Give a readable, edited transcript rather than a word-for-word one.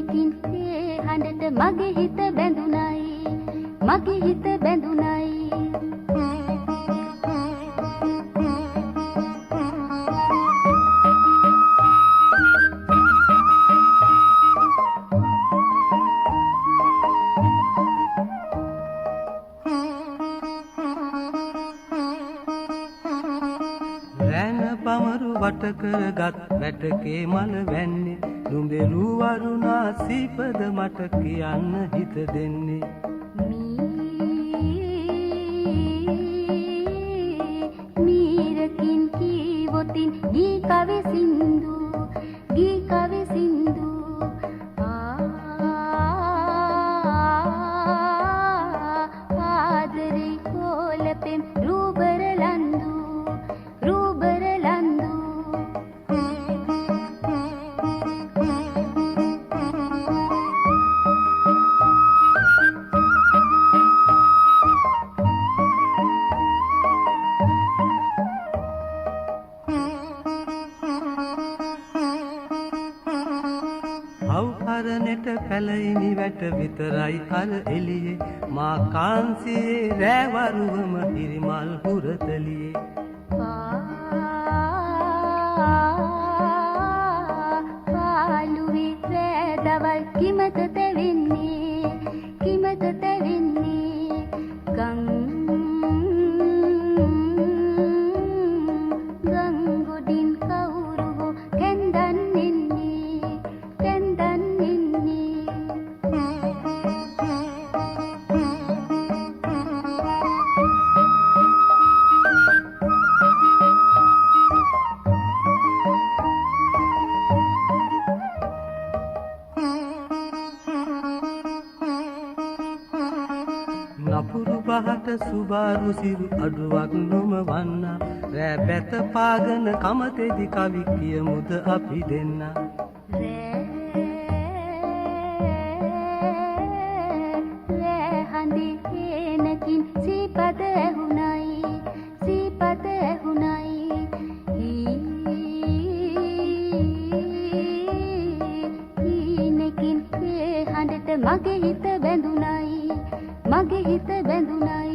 මීරකින් ඒ හඬට මගේ හිත බැඳුනයි මගේ හිත බැඳුනයි පමරු වට කරගත් වැටකේ මල වැන්නේ දුඹෙරු වරුණා සීපද මට කියන්න හිත දෙන්නේ මීරකින් කීවොතින් ගී කවි සින්දු ගී කවි සින්දු ආදරේ කොලපෙම් රූබර ලන්දු රූබර ලන්දු අවහරණෙට පැලයිනි වැට විතරයි අර එළියේ මා කාන්සියේ රැවරුවම හිරිමල් හුරතලියේ පාළුවේ රෑ දවල් කිමත තැවෙන්නේ කිමත තැවෙන්නේ ගං ගොඩින් කවුරු හෝ කැන්දන් එන්නේ කැන්දන් එන්නේ නපුරු බහට සුබාරු සිරු අඩුවක් නොම වන්න රෑ බැත පාගන කමතෙදි කවි කියමුද අපි දෙන්න රෑ හඳේ හේනකින් සීපද ඇහුණයි සීපද ඇහුණයි හීනකින් ඒ හඬට මගේ හිත බැඳුනයි මගේ හිත බැඳුනයි